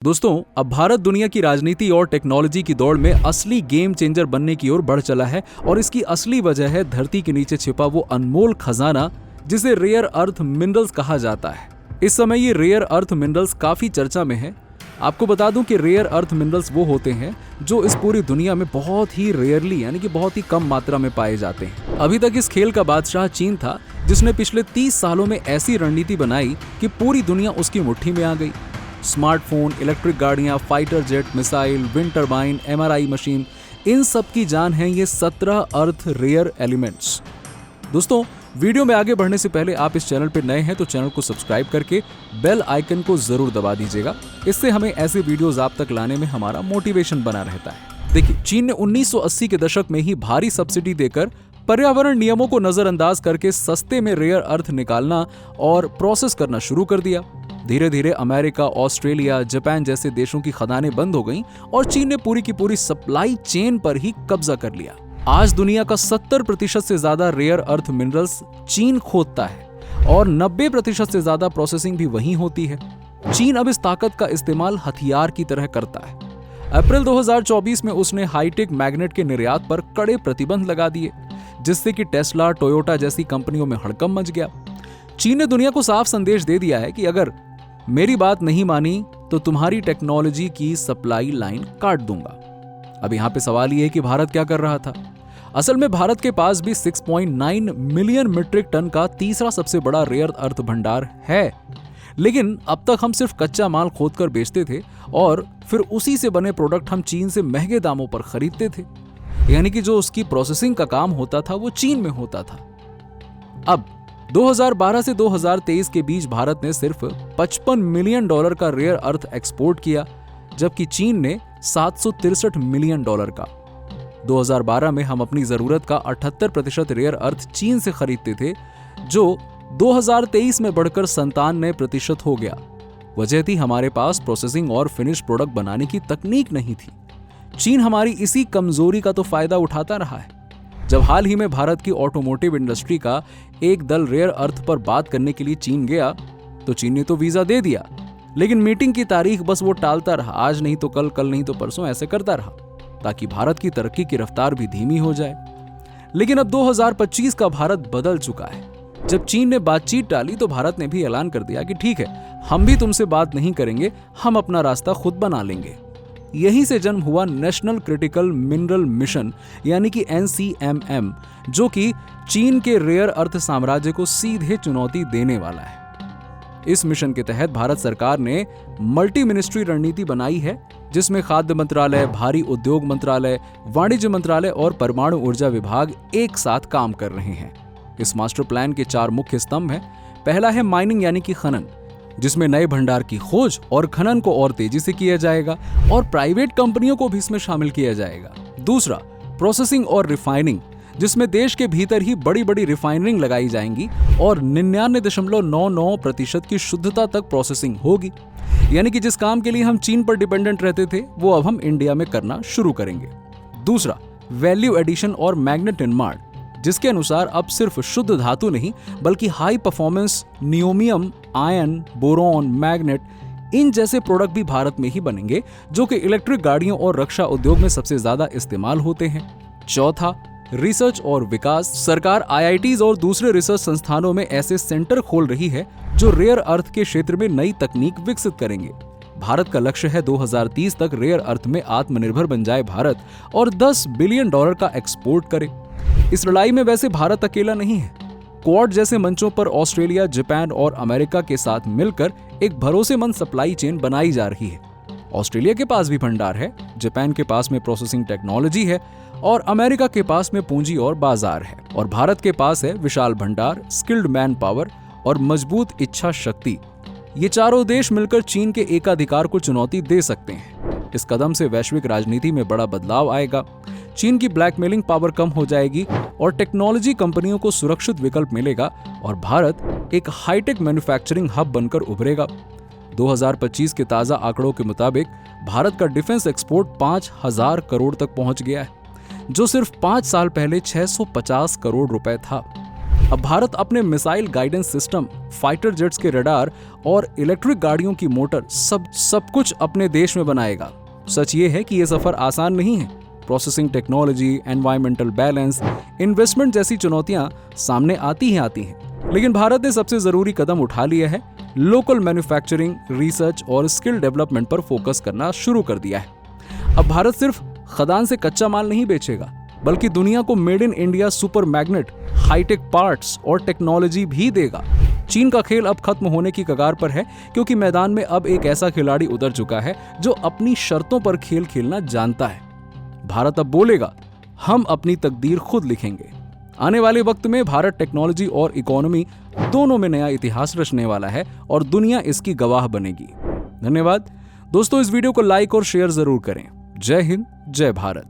दोस्तों, अब भारत दुनिया की राजनीति और टेक्नोलॉजी की दौड़ में असली गेम चेंजर बनने की ओर बढ़ चला है और इसकी असली वजह है धरती के नीचे छिपा वो अनमोल खजाना जिसे रेयर अर्थ मिनरल्स कहा जाता है। इस समय ये रेयर अर्थ मिनरल्स काफी चर्चा में है। आपको बता दूं कि रेयर अर्थ मिनरल्स वो होते हैं जो इस पूरी दुनिया में बहुत ही रेयरली यानी कि बहुत ही कम मात्रा में पाए जाते हैं। अभी तक इस खेल का बादशाह चीन था, जिसने पिछले 30 सालों में ऐसी रणनीति बनाई कि पूरी दुनिया उसकी मुट्ठी में आ गई। स्मार्टफोन, इलेक्ट्रिक गाड़ियां, fighter jet, missile, wind turbine, MRI machine, इन सब की जान है ये 17 अर्थ रेयर एलिमेंट्स। दोस्तों, वीडियो में आगे बढ़ने से पहले आप इस चैनल पर नए हैं तो चैनल को सब्सक्राइब करके बेल आइकन को जरूर दबा दीजिएगा। इससे हमें ऐसे वीडियोस आप तक लाने में हमारा मोटिवेशन बना रहता है। देखिए, चीन ने 1980 के दशक में ही भारी सब्सिडी देकर पर्यावरण नियमों को नजरअंदाज करके सस्ते में रेयर अर्थ निकालना और प्रोसेस करना शुरू कर दिया। धीरे धीरे अमेरिका, ऑस्ट्रेलिया, जापान जैसे देशों की खदानें बंद हो गईं और चीन ने पूरी की पूरी सप्लाई चेन पर ही कब्जा कर लिया। आज दुनिया का 70% से ज्यादा रेयर अर्थ मिनरल्स चीन खोदता है और 90% से ज्यादा प्रोसेसिंग भी वहीं होती है। चीन अब इस ताकत का इस्तेमाल हथियार की तरह करता है। अप्रैल 2024 में उसने हाईटेक मैग्नेट के निर्यात पर कड़े प्रतिबंध लगा दिए, जिससे कि टेस्ला, टोयोटा जैसी कंपनियों में हड़कंप मच गया। चीन ने दुनिया को साफ संदेश दे दिया है कि अगर मेरी बात नहीं मानी तो तुम्हारी टेक्नोलॉजी की सप्लाई लाइन काट दूंगा। अब यहां पे सवाल यह है कि भारत क्या कर रहा था। असल में भारत के पास भी 6.9 मिलियन मीट्रिक टन का तीसरा सबसे बड़ा रेयर अर्थ भंडार है, लेकिन अब तक हम सिर्फ कच्चा माल खोदकर बेचते थे और फिर उसी से बने प्रोडक्ट हम चीन से महंगे दामों पर खरीदते थे। यानी कि जो उसकी प्रोसेसिंग का काम होता था वो चीन में होता था। अब 2012 से 2023 के बीच भारत ने सिर्फ $55 मिलियन का रेयर अर्थ एक्सपोर्ट किया, जबकि चीन ने $763 मिलियन का। 2012 में हम अपनी जरूरत का 78% रेयर अर्थ चीन से खरीदते थे, जो 2023 में बढ़कर 97% हो गया। वजह थी हमारे पास प्रोसेसिंग और फिनिश प्रोडक्ट बनाने की तकनीक नहीं थी। चीन हमारी इसी कमजोरी का तो फायदा उठाता रहा है। जब हाल ही में भारत की ऑटोमोटिव इंडस्ट्री का एक दल रेयर अर्थ पर बात करने के लिए चीन गया तो चीन ने तो वीजा दे दिया, लेकिन मीटिंग की तारीख बस वो टालता रहा। आज नहीं तो कल, कल नहीं तो परसों, ऐसे करता रहा ताकि भारत की तरक्की की रफ्तार भी धीमी हो जाए। लेकिन अब 2025 का भारत बदल चुका है। जब चीन ने बातचीत टाली तो भारत ने भी ऐलान कर दिया कि ठीक है, हम भी तुमसे बात नहीं करेंगे, हम अपना रास्ता खुद बना लेंगे। यहीं से जन्म हुआ नेशनल क्रिटिकल मिनरल मिशन यानी कि NCMM, जो कि चीन के रेयर अर्थ साम्राज्य को सीधे चुनौती देने वाला है। इस मिशन के तहत भारत सरकार ने मल्टी मिनिस्ट्री रणनीति बनाई है, जिसमें खाद्य मंत्रालय, भारी उद्योग मंत्रालय, वाणिज्य मंत्रालय और परमाणु ऊर्जा विभाग एक साथ काम कर रहे हैं। इस मास्टर प्लान के 4 मुख्य स्तंभ हैं। पहला है माइनिंग यानी कि खनन, जिसमें नए भंडार की खोज और खनन को और तेजी से किया जाएगा और प्राइवेट कंपनियों को भी इसमें शामिल किया जाएगा। दूसरा, प्रोसेसिंग और रिफाइनिंग, जिसमें देश के भीतर ही बड़ी बड़ी रिफाइनरिंग लगाई जाएंगी और 99.99% की शुद्धता तक प्रोसेसिंग होगी। यानी कि जिस काम के लिए हम चीन पर डिपेंडेंट रहते थे वो अब हम इंडिया में करना शुरू करेंगे। दूसरा, वैल्यू एडिशन और मैग्नेट निर्माण, जिसके अनुसार अब सिर्फ शुद्ध धातु नहीं बल्कि हाई परफॉर्मेंस नियोमियम, आयन, बोरॉन, मैग्नेट, इन जैसे प्रोडक्ट भी भारत में ही बनेंगे, जो कि इलेक्ट्रिक गाड़ियों और रक्षा उद्योग में सबसे ज्यादा इस्तेमाल होते हैं। चौथा, रिसर्च और विकास। सरकार IITs और दूसरे रिसर्च संस्थानों में ऐसे सेंटर खोल रही है जो रेयर अर्थ के क्षेत्र में नई तकनीक विकसित करेंगे। भारत का लक्ष्य है 2030 तक रेयर अर्थ में आत्मनिर्भर बन जाए भारत और $10 बिलियन का एक्सपोर्ट करे। इस लड़ाई में वैसे भारत अकेला नहीं है। क्वाड जैसे मंचों पर ऑस्ट्रेलिया, जापान और अमेरिका के साथ मिलकर एक भरोसेमंद सप्लाई चेन बनाई जा रही है। ऑस्ट्रेलिया के पास भी भंडार है, जापान के पास में प्रोसेसिंग टेक्नोलॉजी है और अमेरिका के पास में पूंजी और बाजार है, और भारत के पास है विशाल भंडार, स्किल्ड मैन पावर और मजबूत इच्छा शक्ति। ये चारों देश मिलकर चीन के एकाधिकार को चुनौती दे सकते हैं। इस कदम से वैश्विक राजनीति में बड़ा बदलाव आएगा। चीन की ब्लैकमेलिंग पावर कम हो जाएगी और टेक्नोलॉजी कंपनियों को सुरक्षित विकल्प मिलेगा और भारत एक हाईटेक मैन्युफैक्चरिंग हब बनकर उभरेगा। 2025 के ताजा आंकड़ों के मुताबिक भारत का डिफेंस एक्सपोर्ट 5,000 करोड़ तक पहुंच गया है, जो सिर्फ 5 साल पहले 650 करोड़ रुपए था। अब भारत अपने missile guidance system, fighter jets के रडार और इलेक्ट्रिक गाड़ियों की मोटर सब कुछ अपने देश में बनाएगा। सच ये है कि ये सफर आसान नहीं है। Processing technology, environmental balance, investment जैसी चुनौतियां सामने आती हैं। लेकिन भारत ने सबसे जरूरी कदम उठा लिया है। लोकल मैन्युफैक्चरिंग, रिसर्च और स्किल डेवलपमेंट पर फोकस करना शुरू कर दिया है। अब भारत सिर्फ खदान से कच्चा माल नहीं बेचेगा, बल्कि दुनिया को made in India super magnet, hitech parts और टेक्नोलॉजी भी देगा। चीन का खेल अब खत्म होने की कगार पर है, क्योंकि मैदान में अब एक ऐसा खिलाड़ी उतर चुका है जो अपनी शर्तों पर खेल खेलना जानता है। भारत अब बोलेगा, हम अपनी तकदीर खुद लिखेंगे। आने वाले वक्त में भारत टेक्नोलॉजी और इकोनॉमी दोनों में नया इतिहास रचने वाला है और दुनिया इसकी गवाह बनेगी। धन्यवाद दोस्तों, इस वीडियो को लाइक और शेयर जरूर करें। जय हिंद, जय भारत।